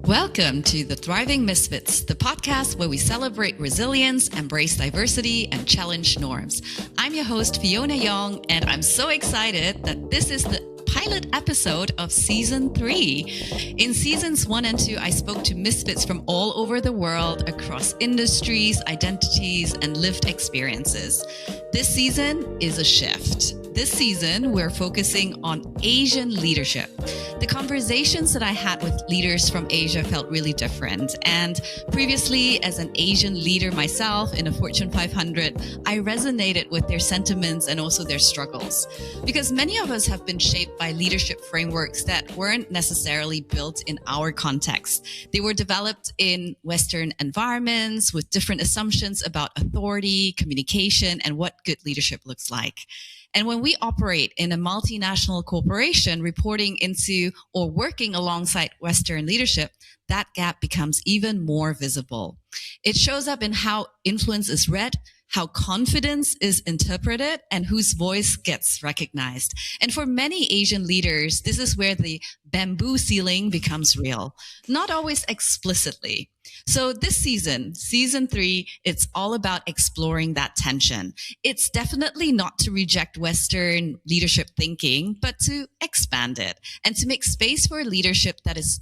Welcome to the Thriving Misfits, the podcast where we celebrate resilience, embrace diversity, and challenge norms. I'm your host, Fyiona Yong, and I'm so excited that this is the pilot episode of Season 3. In Seasons 1 and 2, I spoke to misfits from all over the world across industries, identities, and lived experiences. This season is a shift. This season, we're focusing on Asian leadership. The conversations that I had with leaders from Asia felt really different. And previously, as an Asian leader myself in a Fortune 500, I resonated with their sentiments and also their struggles. Because many of us have been shaped by leadership frameworks that weren't necessarily built in our context. They were developed in Western environments with different assumptions about authority, communication, and what good leadership looks like. And when we operate in a multinational corporation reporting into or working alongside Western leadership, that gap becomes even more visible. It shows up in how influence is read, how confidence is interpreted, and whose voice gets recognized. And for many Asian leaders, this is where the bamboo ceiling becomes real, not always explicitly. So this season, Season 3, it's all about exploring that tension. It's definitely not to reject Western leadership thinking, but to expand it and to make space for leadership that is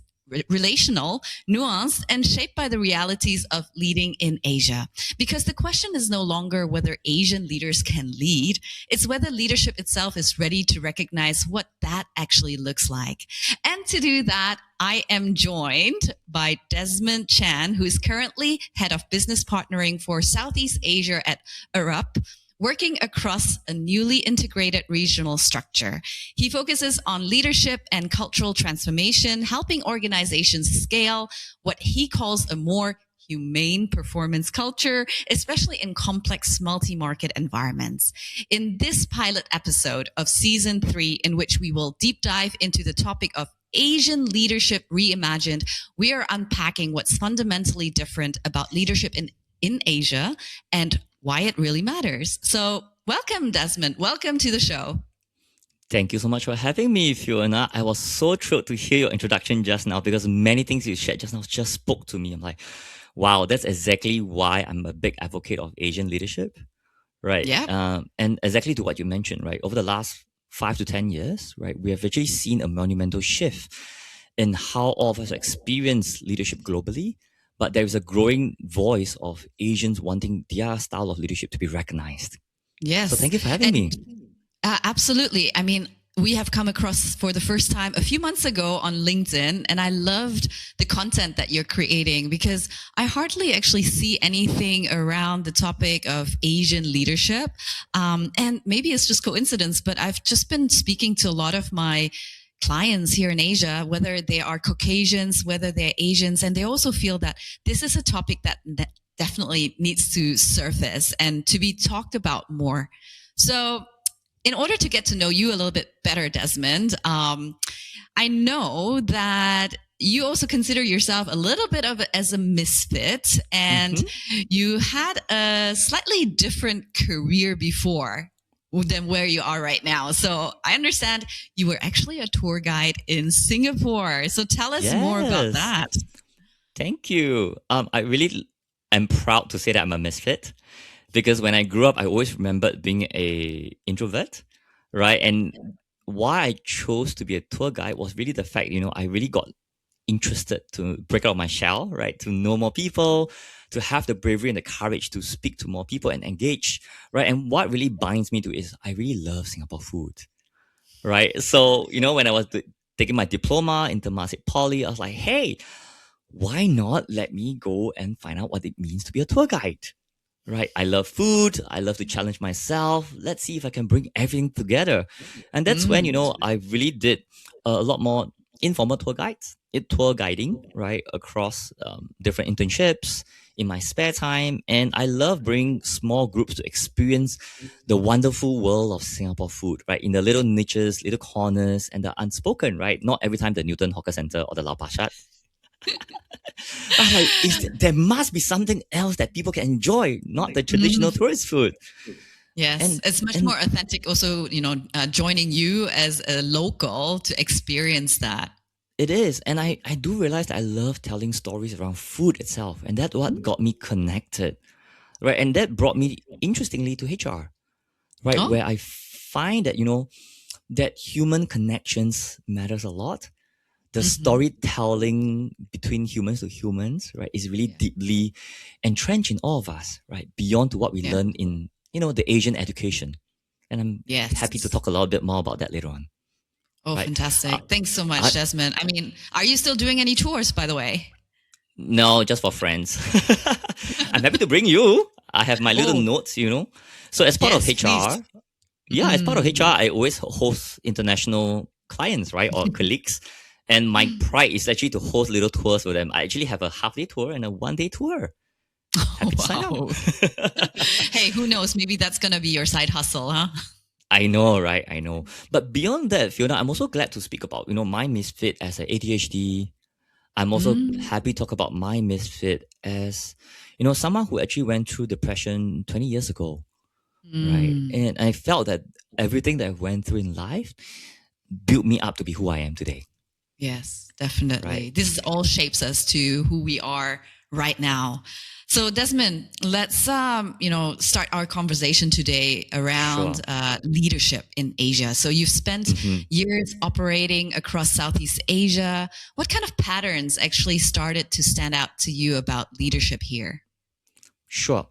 relational, nuanced, and shaped by the realities of leading in Asia. Because the question is no longer whether Asian leaders can lead, it's whether leadership itself is ready to recognize what that actually looks like. And to do that, I am joined by Desmond Chan, who is currently head of business partnering for Southeast Asia at Arup, working across a newly integrated regional structure. He focuses on leadership and cultural transformation, helping organizations scale what he calls a more humane performance culture, especially in complex multi-market environments. In this pilot episode of Season 3, in which we will deep dive into the topic of Asian leadership reimagined, we are unpacking what's fundamentally different about leadership in Asia and why it really matters. So welcome, Desmond. Welcome to the show. Thank you so much for having me, Fiona. I was so thrilled to hear your introduction just now because many things you shared just now just spoke to me. I'm like, wow, that's exactly why I'm a big advocate of Asian leadership, right? Yeah. And exactly to what you mentioned, right? Over the last 5 to 10 years, right, we have actually seen a monumental shift in how all of us experience leadership globally. But there is a growing voice of Asians wanting their style of leadership to be recognized. Yes. So thank you for having me. Absolutely. I mean, we have come across for the first time a few months ago on LinkedIn, and I loved the content that you're creating because I hardly actually see anything around the topic of Asian leadership. And maybe it's just coincidence, but I've just been speaking to a lot of my clients here in Asia, whether they are Caucasians, whether they're Asians, and they also feel that this is a topic that definitely needs to surface and to be talked about more. So in order to get to know you a little bit better, Desmond, I know that you also consider yourself a little bit as a misfit, and you had a slightly different career before than where you are right now. So I understand you were actually a tour guide in Singapore. So tell us more about that. Thank you. I really am proud to say that I'm a misfit because when I grew up, I always remembered being a introvert, right? And why I chose to be a tour guide was really the fact, I really got interested to break out of my shell, right? To know more people, to have the bravery and the courage to speak to more people and engage, right? And what really binds me to is I really love Singapore food, right? So, when I was taking my diploma in Temasek Poly, I was like, hey, why not let me go and find out what it means to be a tour guide, right? I love food. I love to challenge myself. Let's see if I can bring everything together. And that's when, I really did a lot more informal tour guiding, right, across different internships in my spare time. And I love bringing small groups to experience the wonderful world of Singapore food, right, in the little niches, little corners, and the unspoken, right? Not every time the Newton Hawker Centre or the Lau Pa Shat. There must be something else that people can enjoy, not the traditional tourist food. Yes, and it's much more authentic also, joining you as a local to experience that. It is. And I do realize that I love telling stories around food itself. And that's what got me connected. Right. And that brought me interestingly to HR. Right. Oh, Where I find that, that human connections matters a lot. The mm-hmm. storytelling between humans to humans, right, is really Yeah. deeply entrenched in all of us, right, beyond to what we Yeah. learn in, the Asian education. And I'm happy to Yes. talk a little bit more about that later on, Oh, right? Uh, fantastic. Thanks so much, I, Desmond. I mean, are you still doing any tours, by the way? no, just for friends. I'm happy to bring you. I have my little Oh, notes, So as part of yes, please. HR, yeah, as part of Mm. HR, I always host international clients, right, or colleagues. And my pride is actually to host little tours with them. I actually have a half-day tour and a one-day tour. Oh, Happy to sign up. wow. Hey, who knows? Maybe that's going to be your side hustle, huh? I know, right? I know. But beyond that, Fiona, I'm also glad to speak about, my misfit as an ADHD. I'm also Mm. happy to talk about my misfit as, someone who actually went through depression 20 years ago, right? Mm. And I felt that everything that I went through in life built me up to be who I am today, Yes, right? definitely. This all shapes us to who we are right now. So Desmond, let's start our conversation today around Sure. leadership in Asia. So you've spent Mhm. years operating across Southeast Asia. What kind of patterns actually started to stand out to you about leadership here? Sure.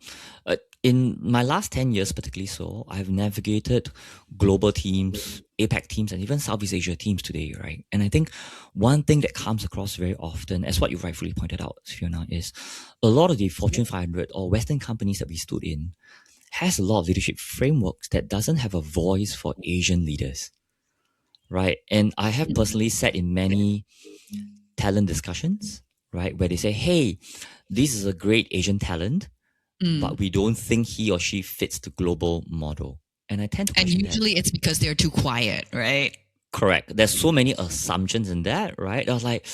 In my last 10 years, particularly so, I've navigated global teams, APAC teams, and even Southeast Asia teams today, right? And I think one thing that comes across very often, as what you rightfully pointed out, Fiona, is a lot of the Fortune 500 or Western companies that we stood in has a lot of leadership frameworks that doesn't have a voice for Asian leaders, right? And I have personally sat in many talent discussions, right, where they say, hey, this is a great Asian talent, Mm. but we don't think he or she fits the global model. And I tend to And question that. usually it's because they're too quiet, right? Correct. There's so many assumptions in that, right? I was like,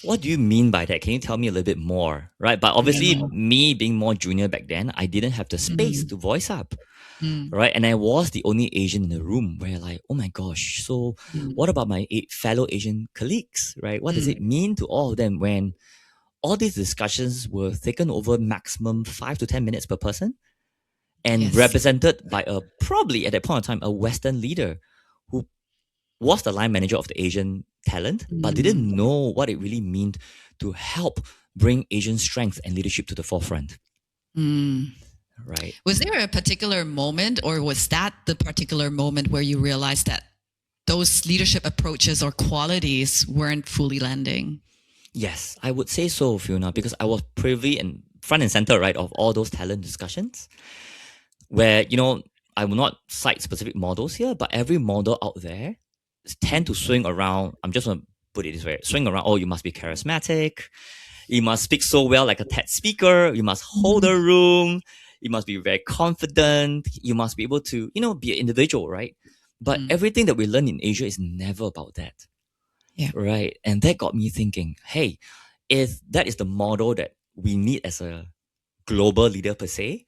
what do you mean by that? Can you tell me a little bit more? Right. But obviously, Yeah. me being more junior back then, I didn't have the space Mm. to voice up. Mm. Right. And I was the only Asian in the room where, like, oh my gosh, so Mm. what about my fellow Asian colleagues? Right. What does it Mm. mean to all of them when all these discussions were taken over maximum 5 to 10 minutes per person? And Yes. represented by probably at that point in time a Western leader who was the line manager of the Asian talent, but didn't Mm. know what it really meant to help bring Asian strength and leadership to the forefront. Mm. Right. Was there a particular moment, or was that the particular moment where you realized that those leadership approaches or qualities weren't fully landing? Yes, I would say so, Fiona, because I was privy and front and center, right, of all those talent discussions where, I will not cite specific models here, but every model out there tend to swing around. I'm just going to put it this way: swing around. Oh, you must be charismatic. You must speak so well like a TED speaker. You must hold a room. You must be very confident. You must be able to, be an individual, right? But Mm. everything that we learn in Asia is never about that, Yeah. right? And that got me thinking, hey, if that is the model that we need as a global leader per se,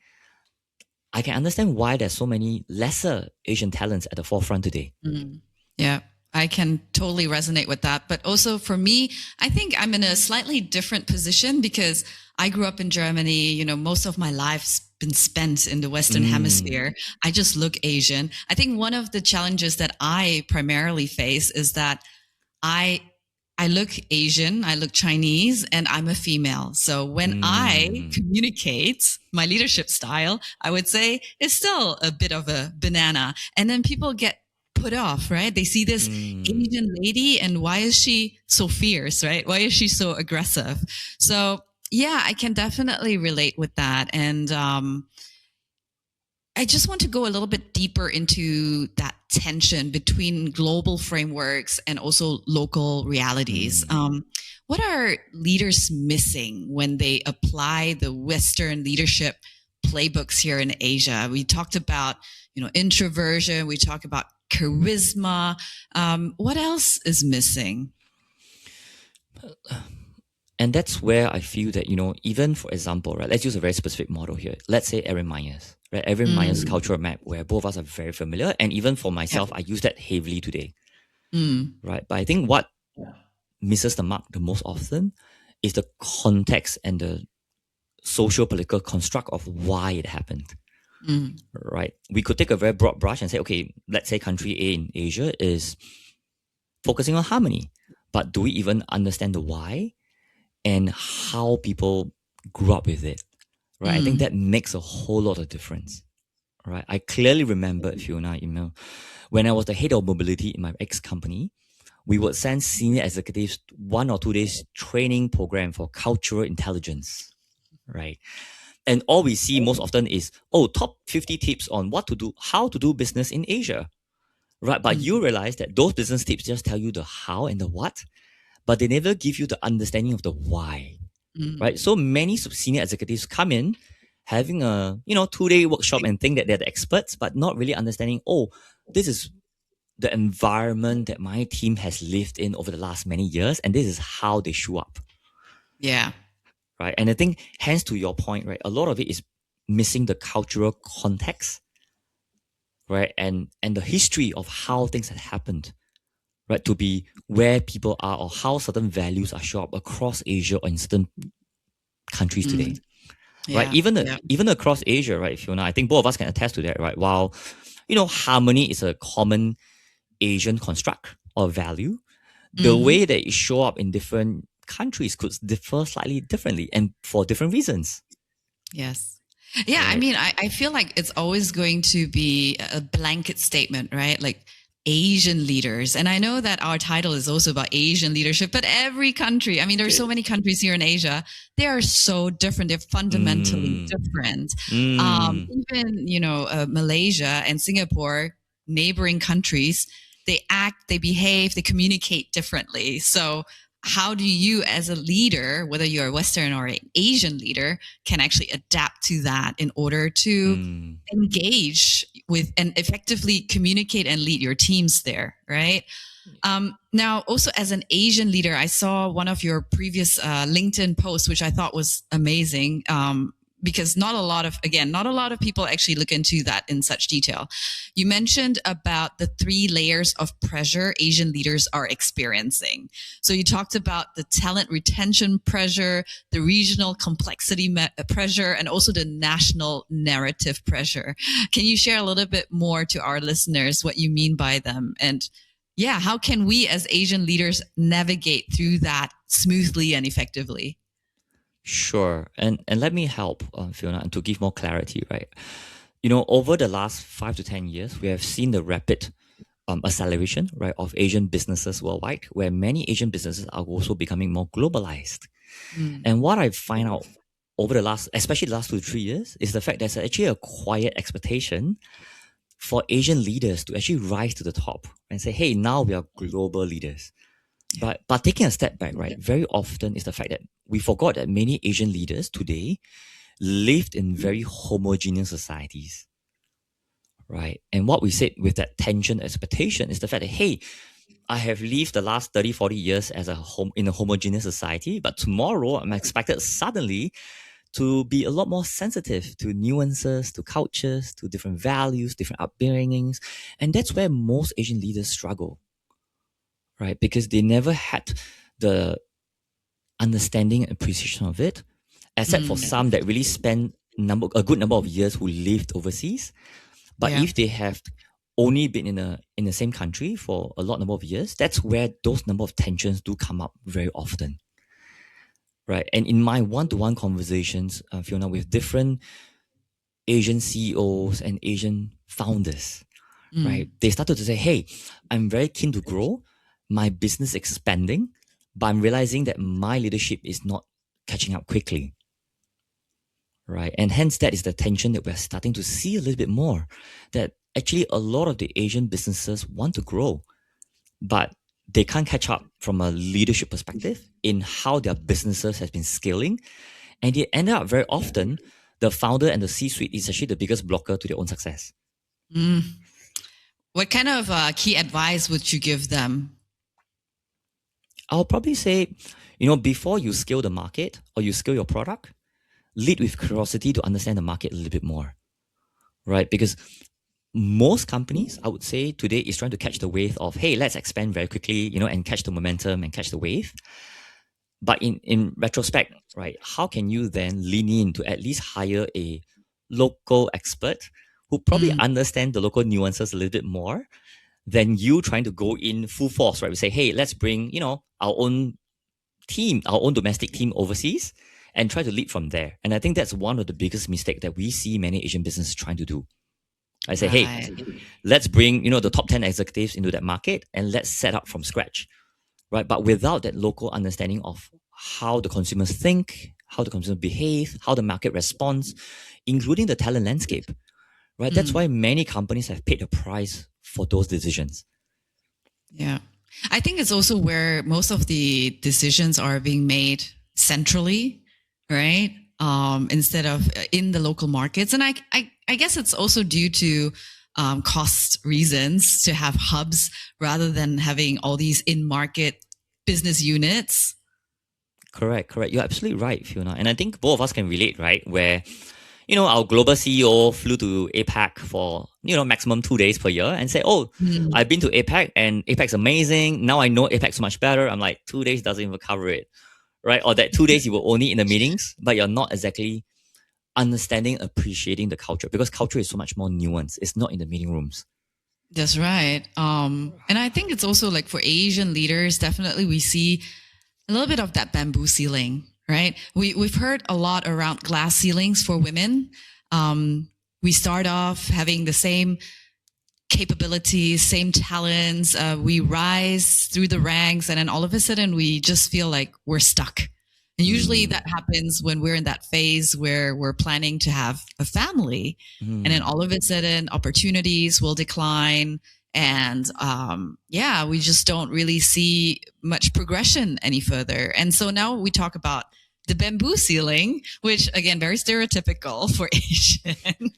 I can understand why there's so many lesser Asian talents at the forefront today. Mm. Yeah. I can totally resonate with that. But also for me, I think I'm in a slightly different position because I grew up in Germany. Most of my life's been spent in the Western Hemisphere. I just look Asian. I think one of the challenges that I primarily face is that I I look Asian, I look Chinese, and I'm a female. So when I Mm, communicate my leadership style, I would say it's still a bit of a banana. And then people get put off, right? They see this mm, Asian lady and why is she so fierce, right? Why is she so aggressive? So yeah, I can definitely relate with that. And I just want to go a little bit deeper into that tension between global frameworks and also local realities. mm. What are leaders missing when they apply the Western leadership playbooks here in Asia? We talked about, introversion. We talk about charisma. What else is missing? And that's where I feel that, even for example, right, let's use a very specific model here. Let's say Erin Myers, right? Erin Myers' Mm, cultural map, where both of us are very familiar. And even for yeah. myself, I use that heavily today, Mm, right? But I think what misses the mark the most often is the context and the social political construct of why it happened. Right? We could take a very broad brush and say, okay, let's say country A in Asia is focusing on harmony, but do we even understand the why and how people grew up with it? Right? I think that makes a whole lot of difference. Right? I clearly remember, Fiona, when I was the head of mobility in my ex company, we would send senior executives 1 or 2 days training program for cultural intelligence. Right? And all we see most often is, top 50 tips on what to do, how to do business in Asia. Right? But you realize that those business tips just tell you the how and the what, but they never give you the understanding of the why. Right? So many senior executives come in having a 2-day workshop and think that they're the experts, but not really understanding, this is the environment that my team has lived in over the last many years, and this is how they show up. Yeah. Right. And I think, hence to your point, right, a lot of it is missing the cultural context, right, and the history of how things have happened, right, to be where people are or how certain values are shown up across Asia or in certain countries today. Right. Even across Asia, right, Fiona, I think both of us can attest to that, right? While, harmony is a common Asian construct or value, the way that it show up in different countries could differ slightly differently and for different reasons. Yes. Yeah. Right. I mean, I feel like it's always going to be a blanket statement, right? Like Asian leaders. And I know that our title is also about Asian leadership, but every country, I mean, there's so many countries here in Asia. They are so different. They're fundamentally different. Even, Malaysia and Singapore, neighboring countries, they act, they behave, they communicate differently. So how do you as a leader, whether you're a Western or an Asian leader, can actually adapt to that in order to engage with and effectively communicate and lead your teams there, right? Now, also as an Asian leader, I saw one of your previous LinkedIn posts, which I thought was amazing. Because not a lot of people actually look into that in such detail. You mentioned about the 3 layers of pressure Asian leaders are experiencing. So you talked about the talent retention pressure, the regional complexity pressure, and also the national narrative pressure. Can you share a little bit more to our listeners what you mean by them? And how can we as Asian leaders navigate through that smoothly and effectively? Sure. And let me help, Fiona, to give more clarity, right? Over the last 5 to 10 years, we have seen the rapid acceleration, right, of Asian businesses worldwide, where many Asian businesses are also becoming more globalized. And what I find out over especially the last 2 to 3 years, is the fact there's actually a quiet expectation for Asian leaders to actually rise to the top and say, hey, now we are global leaders. But taking a step back, right, very often is the fact that we forgot that many Asian leaders today lived in very homogeneous societies, right? And what we said with that tension expectation is the fact that, hey, I have lived the last 30, 40 years as in a homogeneous society, but tomorrow I'm expected suddenly to be a lot more sensitive to nuances, to cultures, to different values, different upbringings. And that's where most Asian leaders struggle, right? Because they never had the understanding and appreciation of it, except for some that really spent a good number of years who lived overseas. But if they have only been in the same country for a lot number of years, that's where those number of tensions do come up very often, right? And in my one-to-one conversations, Fiona, with different Asian CEOs and Asian founders, right, they started to say, hey, I'm very keen to grow, my business is expanding, but I'm realizing that my leadership is not catching up quickly, right? And hence that is the tension that we're starting to see a little bit more, that actually a lot of the Asian businesses want to grow, but they can't catch up from a leadership perspective in how their businesses has been scaling. And they end up very often, the founder and the C-suite is actually the biggest blocker to their own success. What kind of key advice would you give them? I'll probably say, before you scale the market or you scale your product, lead with curiosity to understand the market a little bit more, right? Because most companies, I would say today, is trying to catch the wave of, hey, let's expand very quickly, and catch the momentum and catch the wave. But in retrospect, right, how can you then lean in to at least hire a local expert who probably understand the local nuances a little bit more than you trying to go in full force, right? We say, hey, let's bring, our own team, our own domestic team overseas and try to lead from there. And I think that's one of the biggest mistakes that we see many Asian businesses trying to do. I say, hey, let's bring, the top 10 executives into that market and let's set up from scratch, right? But without that local understanding of how the consumers think, how the consumers behave, how the market responds, including the talent landscape, right? That's why many companies have paid a price for those decisions. Yeah. I think it's also where most of the decisions are being made centrally, right? Instead of in the local markets. And I guess it's also due to cost reasons to have hubs rather than having all these in-market business units. Correct. You're absolutely right, Fyiona. And I think both of us can relate, right? Where, our global CEO flew to APAC for, maximum 2 days per year and say, oh, I've been to APAC and APAC's amazing. Now I know APAC's much better. I'm like, 2 days doesn't even cover it, right? Or that 2 days you were only in the meetings, but you're not exactly understanding, appreciating the culture, because culture is so much more nuanced. It's not in the meeting rooms. That's right. And I think it's also like for Asian leaders, definitely we see a little bit of that bamboo ceiling, right? We've heard a lot around glass ceilings for women. We start off having the same capabilities, same talents. We rise through the ranks, and then all of a sudden we just feel like we're stuck. And usually that happens when we're in that phase where we're planning to have a family, and then all of a sudden opportunities will decline. And we just don't really see much progression any further. And so now we talk about the bamboo ceiling, which again, very stereotypical for Asian,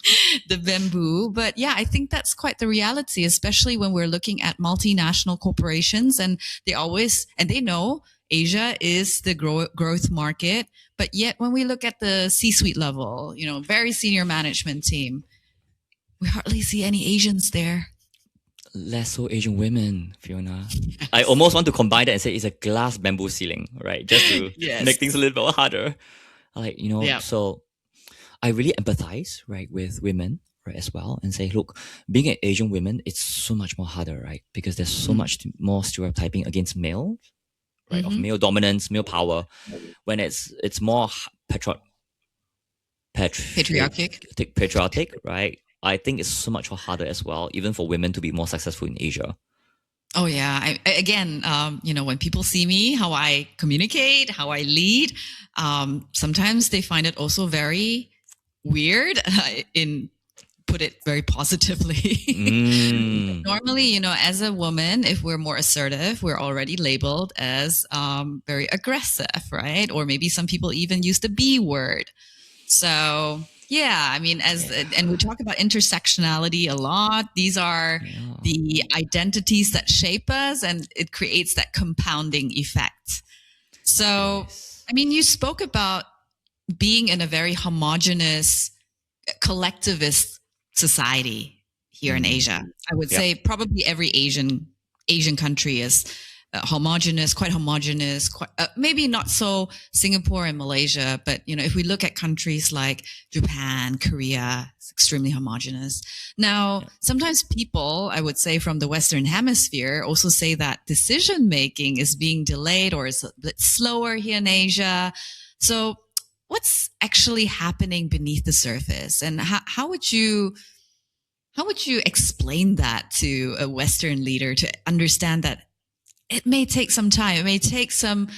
the bamboo. But yeah, I think that's quite the reality, especially when we're looking at multinational corporations, and they know Asia is the growth market. But yet when we look at the C-suite level, very senior management team, we hardly see any Asians there. Less so Asian women, Fyiona. Yes. I almost want to combine that and say it's a glass bamboo ceiling, right? Just to make things a little bit harder. So I really empathize, right, with women, right, as well, and say, look, being an Asian woman, it's so much more harder, right? Because there's so much more stereotyping against male, right, of male dominance, male power, when it's more patriarchic, right? I think it's so much harder as well, even for women to be more successful in Asia. Oh yeah. When people see me, how I communicate, how I lead, sometimes they find it also very weird. Put it very positively. Normally, as a woman, if we're more assertive, we're already labeled as very aggressive, right? Or maybe some people even use the B word. So yeah, and we talk about intersectionality a lot. These are the identities that shape us, and it creates that compounding effect. So, you spoke about being in a very homogenous, collectivist society here in Asia. I would say probably every Asian country is quite homogenous, maybe not so Singapore and Malaysia, but if we look at countries like Japan, Korea, it's extremely homogenous. Now, sometimes people, I would say from the Western Hemisphere, also say that decision making is being delayed or is a bit slower here in Asia. So what's actually happening beneath the surface, and how would you explain that to a Western leader to understand that it may take some time. It may take some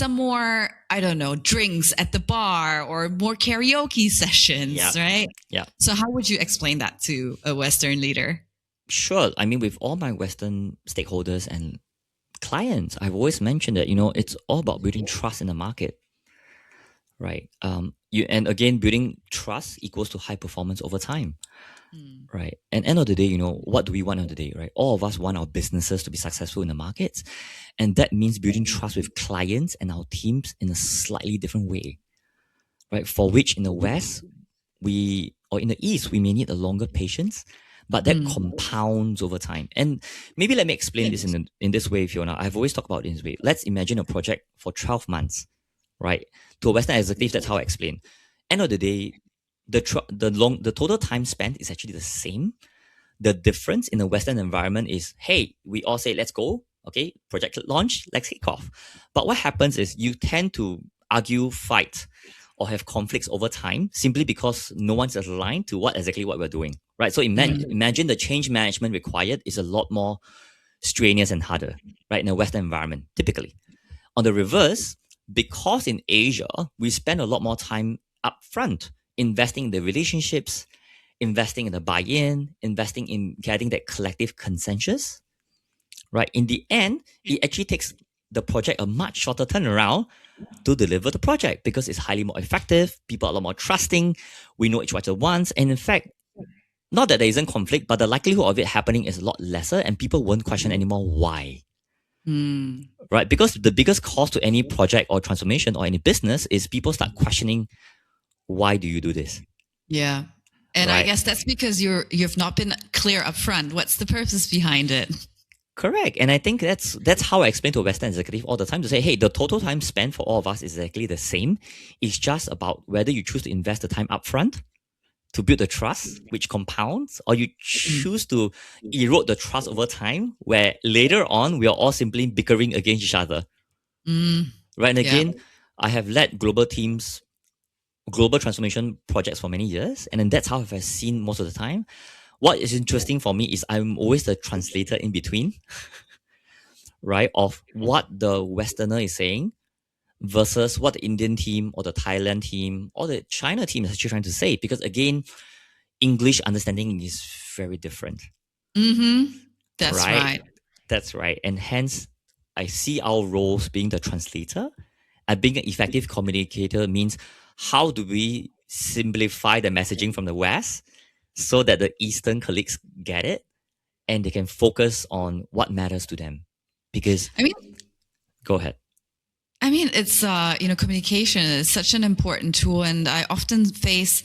more, I don't know, drinks at the bar or more karaoke sessions, right? Yeah. So how would you explain that to a Western leader? Sure. With all my Western stakeholders and clients, I've always mentioned that, it's all about building trust in the market, right? And again, building trust equals to high performance over time. Right. And end of the day, what do we want end of the day, right? All of us want our businesses to be successful in the markets. And that means building trust with clients and our teams in a slightly different way, right? For which in the West, or in the East, we may need a longer patience. but that compounds over time. And maybe let me explain this in this way, Fiona. I've always talked about it in this way. Let's imagine a project for 12 months, right? To a Western executive, that's how I explain. End of the day, the total time spent is actually the same. The difference in the Western environment is, hey, we all say, let's go. Okay, project launch, let's kick off. But what happens is you tend to argue, fight, or have conflicts over time simply because no one's aligned to what we're doing, right? So imagine the change management required is a lot more strenuous and harder, right, in a Western environment, typically. On the reverse, because in Asia, we spend a lot more time upfront investing in the relationships, investing in the buy-in, investing in getting that collective consensus, right? In the end, it actually takes the project a much shorter turnaround to deliver the project because it's highly more effective. People are a lot more trusting. We know each other wants. And in fact, not that there isn't conflict, but the likelihood of it happening is a lot lesser and people won't question anymore why. Right? Because the biggest cost to any project or transformation or any business is people start questioning, why do you do this? Yeah. And right. I guess that's because you've not been clear upfront. What's the purpose behind it? Correct. And I think that's how I explain to a Western executive all the time to say, hey, the total time spent for all of us is exactly the same. It's just about whether you choose to invest the time upfront to build the trust, which compounds, or you choose to erode the trust over time, where later on we are all simply bickering against each other. Right. And again, I have led global teams, global transformation projects for many years. And then that's how I've seen most of the time. What is interesting for me is I'm always the translator in between, right, of what the Westerner is saying versus what the Indian team or the Thailand team or the China team is actually trying to say. Because again, English understanding is very different. That's right. That's right. And hence, I see our roles being the translator and being an effective communicator means how do we simplify the messaging from the West so that the Eastern colleagues get it and they can focus on what matters to them. Because, go ahead. I mean, it's, communication is such an important tool. And I often face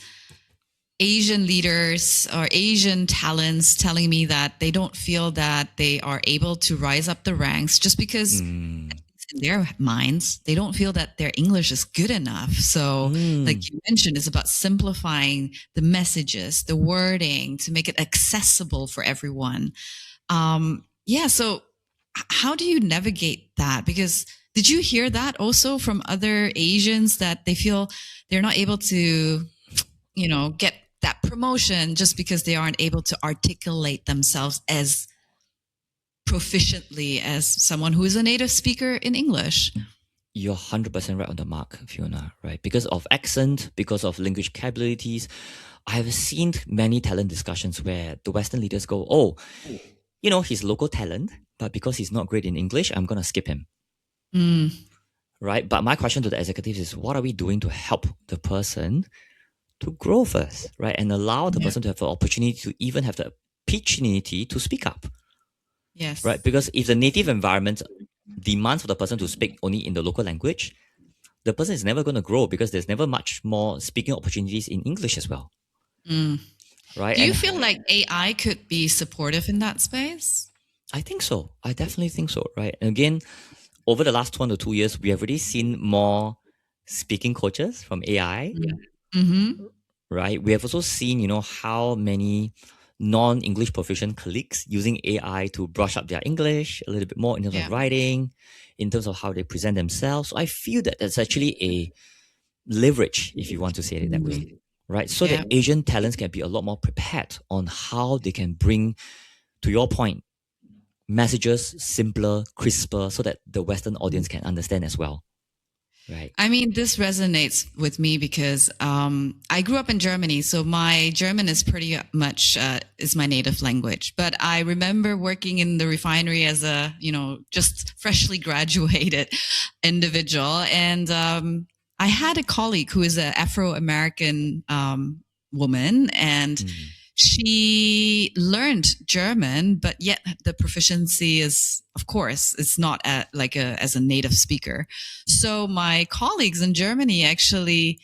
Asian leaders or Asian talents telling me that they don't feel that they are able to rise up the ranks just because in their minds, they don't feel that their English is good enough. So like you mentioned, it's about simplifying the messages, the wording to make it accessible for everyone. So how do you navigate that? Because did you hear that also from other Asians that they feel they're not able to, get that promotion just because they aren't able to articulate themselves as proficiently as someone who is a native speaker in English? You're 100% right on the mark, Fiona, right? Because of accent, because of language capabilities, I have seen many talent discussions where the Western leaders go, he's local talent, but because he's not great in English, I'm going to skip him. Right? But my question to the executives is, what are we doing to help the person to grow first, right? And allow the person to have the opportunity to even have the opportunity to speak up. Yes. Right? Because if the native environment demands for the person to speak only in the local language, the person is never going to grow because there's never much more speaking opportunities in English as well. Right? Do you feel like AI could be supportive in that space? I think so. I definitely think so, right? And again, over the last 1 to 2 years, we have already seen more speaking coaches from AI. Right? We have also seen, how many non-English proficient colleagues using AI to brush up their English a little bit more in terms of writing, in terms of how they present themselves. So I feel that that's actually a leverage, if you want to say it that way, right? So that Asian talents can be a lot more prepared on how they can bring, to your point, messages simpler, crisper, so that the Western audience can understand as well. Right. I mean, this resonates with me because I grew up in Germany, so my German is pretty much is my native language. But I remember working in the refinery as a, just freshly graduated individual, and I had a colleague who is an Afro-American woman, and she learned German, but yet the proficiency is, of course, it's not as a native speaker. So my colleagues in Germany actually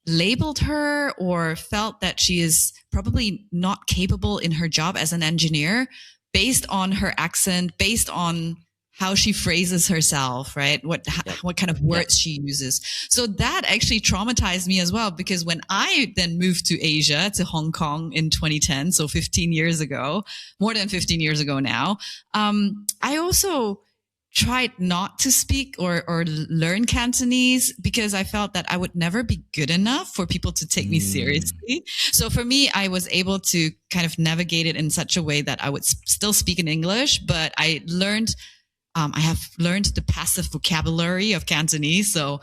labeled her or felt that she is probably not capable in her job as an engineer based on her accent, based on how she phrases herself, right? What kind of words she uses. So that actually traumatized me as well, because when I then moved to Asia, to Hong Kong in 2010, so 15 years ago, more than 15 years ago now, I also tried not to speak or learn Cantonese because I felt that I would never be good enough for people to take me seriously. So for me, I was able to kind of navigate it in such a way that I would still speak in English, but I have learned the passive vocabulary of Cantonese. So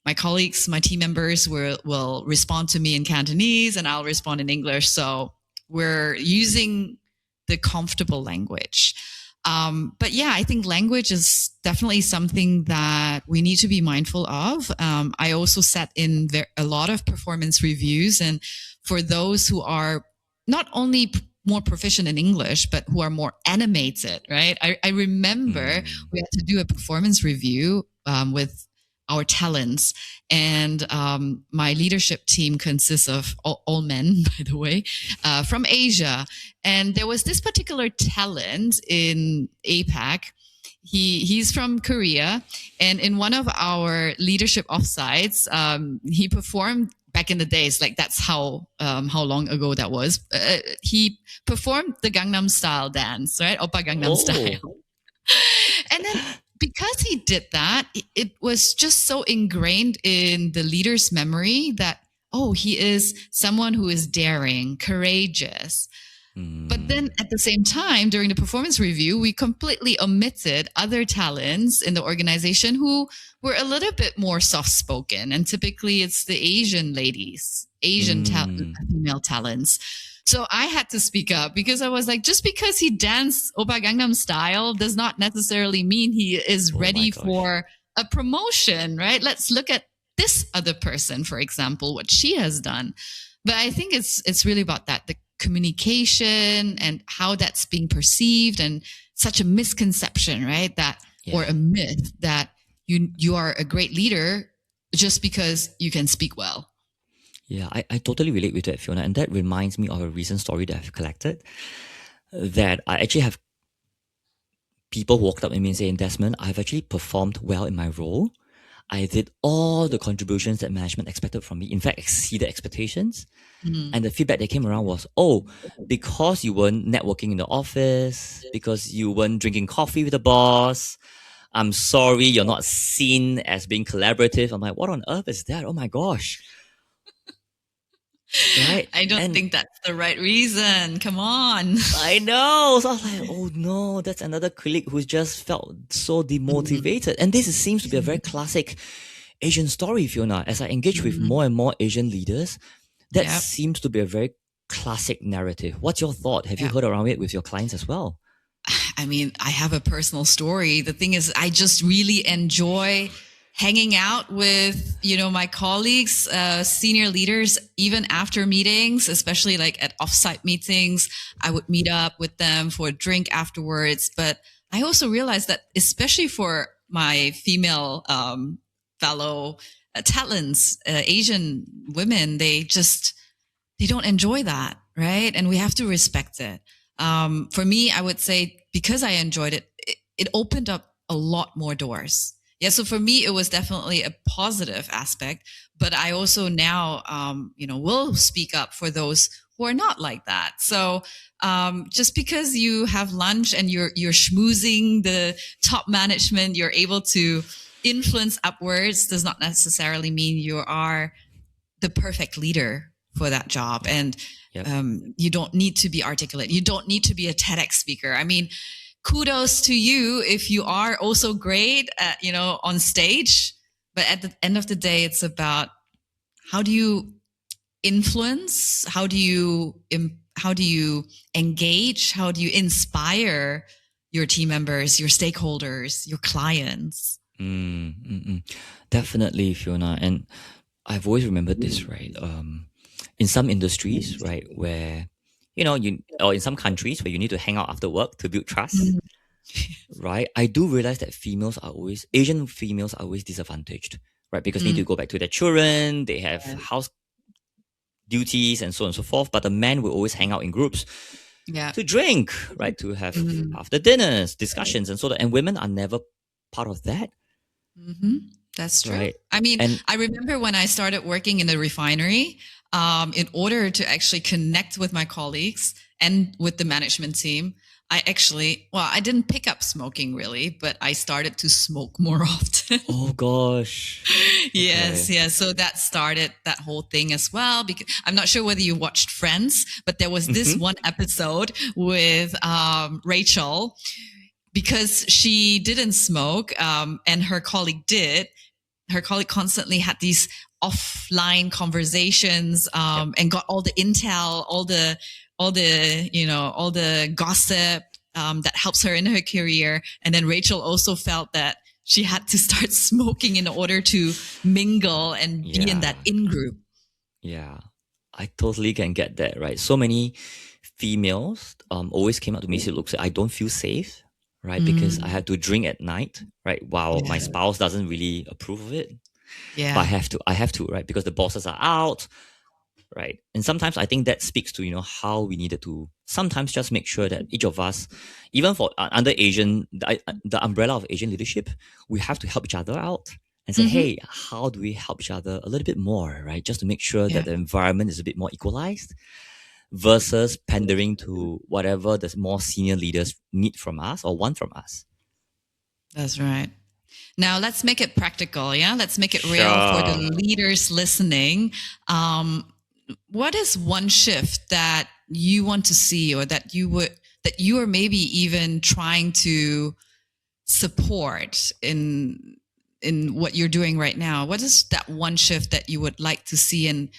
my colleagues, my team members will respond to me in Cantonese and I'll respond in English. So we're using the comfortable language. But yeah, I think language is definitely something that we need to be mindful of. I also sat in a lot of performance reviews, and for those who are not only more proficient in English, but who are more animated, right? I remember we had to do a performance review with our talents, and my leadership team consists of all men, by the way, from Asia. And there was this particular talent in APAC. He's from Korea, and in one of our leadership offsites, he performed back in the days, like that's how long ago that was. He performed the Gangnam Style dance, right? Oppa Gangnam Style. And then because he did that, it was just so ingrained in the leader's memory that, oh, he is someone who is daring, courageous. But then at the same time, during the performance review, we completely omitted other talents in the organization who were a little bit more soft-spoken. And typically it's the Asian ladies, female talents. So I had to speak up because I was like, just because he danced Oppa Gangnam Style does not necessarily mean he is ready for a promotion, right? Let's look at this other person, for example, what she has done. But I think it's really about that, the communication and how that's being perceived, and such a misconception, right? Or a myth that you are a great leader just because you can speak well. Yeah, I totally relate with that, Fyiona. And that reminds me of a recent story that I've collected, that I actually have people who walked up to me and saying, Desmond, I've actually performed well in my role. I did all the contributions that management expected from me, in fact, exceeded expectations. And the feedback that came around was, oh, because you weren't networking in the office, because you weren't drinking coffee with the boss, I'm sorry, you're not seen as being collaborative. I'm like, what on earth is that? Oh my gosh. Right? I don't think that's the right reason. Come on. I know. So I was like, oh no, that's another colleague who just felt so demotivated. And this seems to be a very classic Asian story, Fyiona. As I engage with more and more Asian leaders, that seems to be a very classic narrative. What's your thought? Have you heard around it with your clients as well? I mean, I have a personal story. The thing is, I just really enjoy hanging out with, my colleagues, senior leaders, even after meetings, especially like at offsite meetings. I would meet up with them for a drink afterwards. But I also realized that, especially for my female fellow talents, Asian women, they don't enjoy that, right? And we have to respect it. For me, I would say, because I enjoyed it, it opened up a lot more doors. Yeah, so for me, it was definitely a positive aspect, but I also now, will speak up for those who are not like that. So just because you have lunch and you're schmoozing the top management, you're able to influence upwards, does not necessarily mean you are the perfect leader for that job. And you don't need to be articulate. You don't need to be a TEDx speaker. I mean, kudos to you if you are also great at, on stage. But at the end of the day, it's about, how do you influence? How do you engage? How do you inspire your team members, your stakeholders, your clients? Definitely, Fyiona. And I've always remembered this, right? In some industries, right, where or in some countries where you need to hang out after work to build trust, right? I do realize that Asian females are always disadvantaged, right? Because they need to go back to their children, they have duties and so on and so forth. But the men will always hang out in groups Yeah. to drink, right? To have Mm-hmm. after dinners, discussions, and so on. And women are never part of that, Mm-hmm. That's true. right? I mean, And I remember when I started working in the refinery, in order to actually connect with my colleagues and with the management team, I didn't pick up smoking really, but I started to smoke more often. oh gosh, Yes, okay. yes. So that started that whole thing as well. Because I'm not sure whether you watched Friends, but there was this one episode with Rachel because she didn't smoke and her colleague did. Her colleague constantly had these offline conversations Yep. and got all the intel, all the all the gossip that helps her in her career. And then Rachel also felt that she had to start smoking in order to mingle and be in that in group. Yeah, I totally can get that, right? So many females always came up to me and said, look, I don't feel safe, right? Because I had to drink at night, right? While my Yeah. spouse doesn't really approve of it. Yeah. But I have to, right? Because the bosses are out, right? And sometimes I think that speaks to, how we needed to sometimes just make sure that each of us, even for under Asian, the umbrella of Asian leadership, we have to help each other out and say, hey, how do we help each other a little bit more, right? Just to make sure Yeah. that the environment is a bit more equalized versus pandering to whatever the more senior leaders need from us or want from us. That's right. Now let's make it practical. Yeah. Let's make it real for the leaders listening. What is one shift that you want to see or that you are maybe even trying to support in what you're doing right now? What is that one shift that you would like to see, and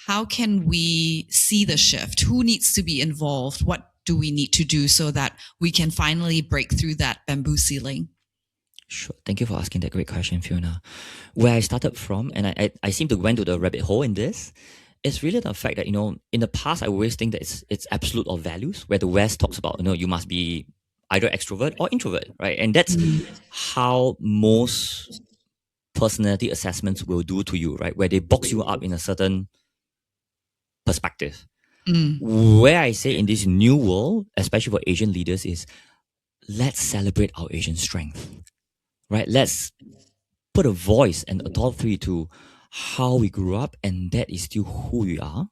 how can we see the shift? Who needs to be involved? What do we need to do so that we can finally break through that bamboo ceiling? Sure. Thank you for asking that great question, Fiona. Where I started from, and I seem to went to the rabbit hole in this, is really the fact that, in the past, I always think that it's absolute of values, where the West talks about, you must be either extrovert or introvert, right? And that's how most personality assessments will do to you, right? Where they box you up in a certain perspective. Where I say in this new world, especially for Asian leaders, is let's celebrate our Asian strength, right? Let's put a voice and authority to how we grew up, and that is still who we are,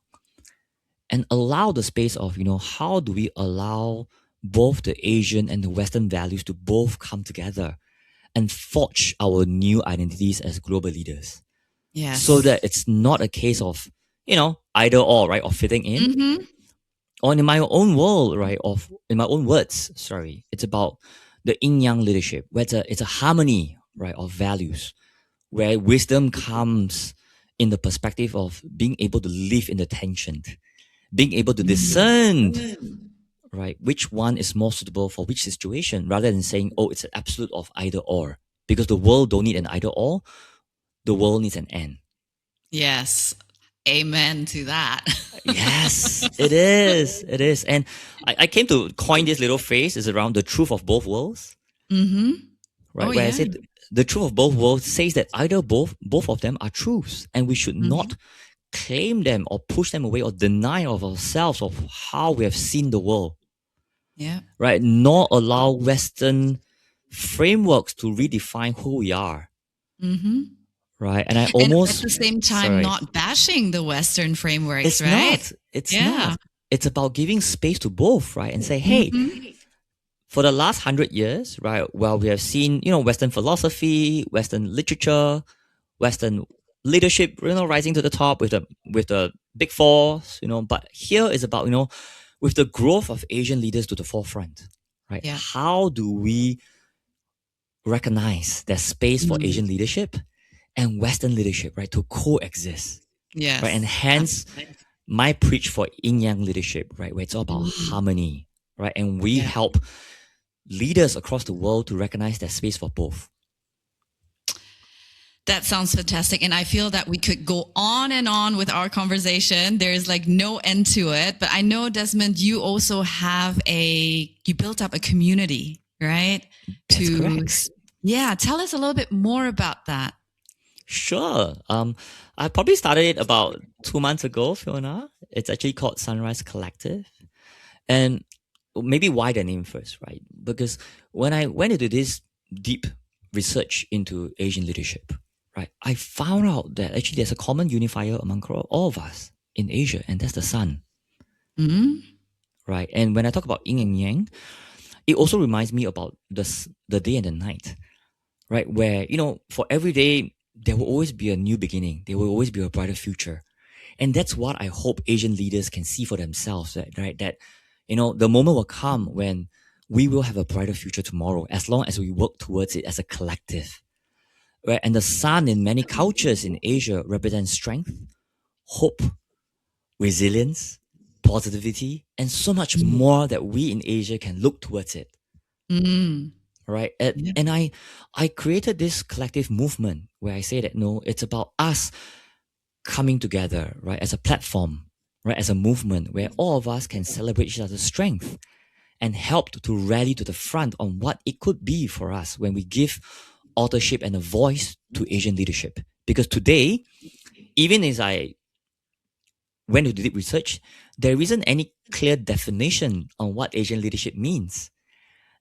and allow the space of, how do we allow both the Asian and the Western values to both come together and forge our new identities as global leaders. Yes. So that it's not a case of, either or, right? Or fitting in. Or in my own world, right? In my own words, sorry. It's about the yin-yang leadership, where it's a harmony, right? Of values, where wisdom comes in the perspective of being able to live in the tension, being able to discern, right, which one is more suitable for which situation, rather than saying, oh, it's an absolute of either or. Because the world don't need an either or, the world needs an and. Yes. Amen to that. Yes, it is. It is. And I came to coin this little phrase is around the truth of both worlds. Right? Where I said the truth of both worlds says that either both of them are truths, and we should not claim them or push them away or deny of ourselves of how we have seen the world. Yeah. Right? Nor allow Western frameworks to redefine who we are. Right? And I almost... And at the same time, not bashing the Western frameworks, it's right? Not. It's not. It's about giving space to both, right? And say, hey, for the last 100 years, right, well, we have seen, Western philosophy, Western literature, Western leadership, rising to the top with the big fours, but here is about, with the growth of Asian leaders to the forefront, right? Yeah. How do we recognize there's space for Asian leadership and Western leadership, right, to coexist? Yes. Right? And hence, my preach for yin-yang leadership, right, where it's all about harmony, right? And we help leaders across the world to recognize there's space for both. That sounds fantastic. And I feel that we could go on and on with our conversation. There's like no end to it. But I know, Desmond, you also have you built up a community, right? That's correct. Yeah. Tell us a little bit more about that. Sure. I probably started it about 2 months ago, Fiona. It's actually called Sunrise Collective. And maybe why the name first, right? Because when I went into this deep research into Asian leadership, right, I found out that actually there's a common unifier among all of us in Asia, and that's the sun, right? And when I talk about yin and yang, it also reminds me about the day and the night, right? Where, for every day, there will always be a new beginning. There will always be a brighter future. And that's what I hope Asian leaders can see for themselves, right? That, the moment will come when we will have a brighter future tomorrow, as long as we work towards it as a collective, right? And the sun in many cultures in Asia represents strength, hope, resilience, positivity, and so much more that we in Asia can look towards it. Right. And I created this collective movement where I say that, no, it's about us coming together, right, as a platform, right, as a movement where all of us can celebrate each other's strength and help to rally to the front on what it could be for us when we give authorship and a voice to Asian leadership. Because today, even as I went to deep research, there isn't any clear definition on what Asian leadership means.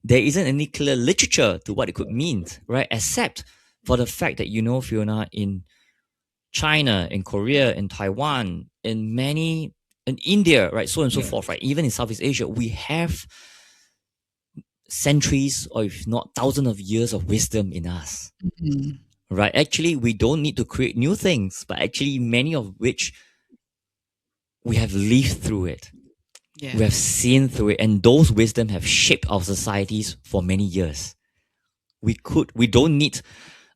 There isn't any clear literature to what it could mean, right? Except for the fact that, Fiona, in China, in Korea, in Taiwan, in India, right, so on and so forth, right? Even in Southeast Asia, we have centuries or if not thousands of years of wisdom in us, right? Actually, we don't need to create new things, but actually many of which we have lived through it. Yeah. We have seen through it, and those wisdom have shaped our societies for many years. We don't need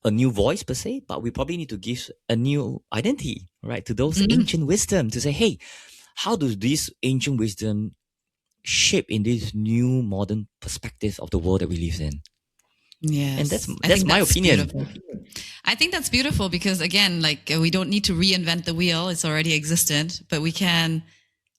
a new voice per se, but we probably need to give a new identity, right, to those ancient wisdom to say, hey, how does this ancient wisdom shape in this new modern perspective of the world that we live in? Yes. And that's my opinion. Beautiful. I think that's beautiful because, again, we don't need to reinvent the wheel. It's already existent, but we can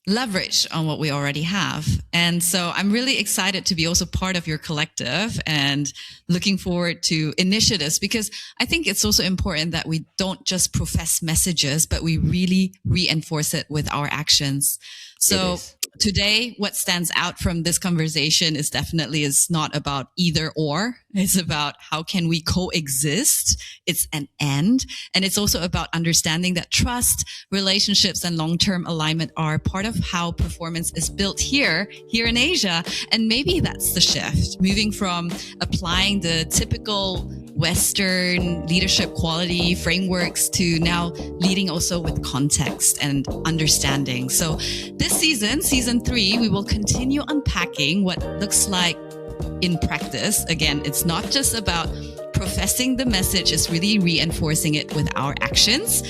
leverage on what we already have. And so I'm really excited to be also part of your collective and looking forward to initiatives, because I think it's also important that we don't just profess messages, but we really reinforce it with our actions. So today, what stands out from this conversation is not about either or. It's about how can we coexist. It's an and it's also about understanding that trust, relationships, and long-term alignment are part of how performance is built here in Asia. And maybe that's the shift, moving from applying the typical Western leadership quality frameworks to now leading also with context and understanding. So this season 3, we will continue unpacking what looks like in practice. Again, it's not just about professing the message, is really reinforcing it with our actions.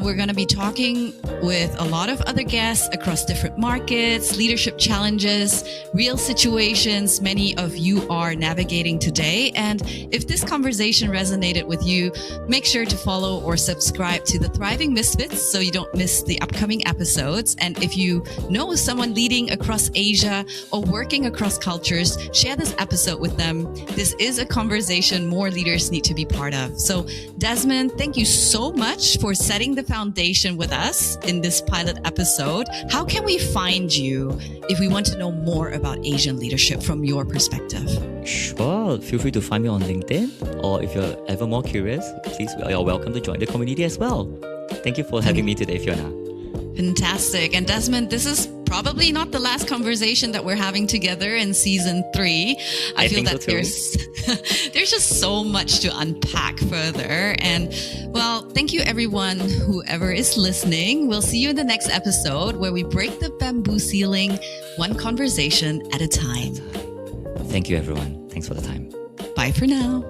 We're going to be talking with a lot of other guests across different markets, leadership challenges, real situations many of you are navigating today. And if this conversation resonated with you, make sure to follow or subscribe to the Thriving Misfits so you don't miss the upcoming episodes. And if you know someone leading across Asia or working across cultures, share this episode with them. This is a conversation more leaders need to be part of. So Desmond, thank you so much for setting the foundation with us in this pilot episode. How can we find you if we want to know more about Asian leadership from your perspective? Sure. Feel free to find me on LinkedIn, or if you're ever more curious, please, you're welcome to join the community as well. Thank you for having me today, Fiona. Fantastic. And Desmond, this is probably not the last conversation that we're having together in season 3. I feel that there's just so much to unpack further. And well, thank you everyone, whoever is listening. We'll see you in the next episode where we break the bamboo ceiling one conversation at a time. Thank you everyone. Thanks for the time. Bye for now.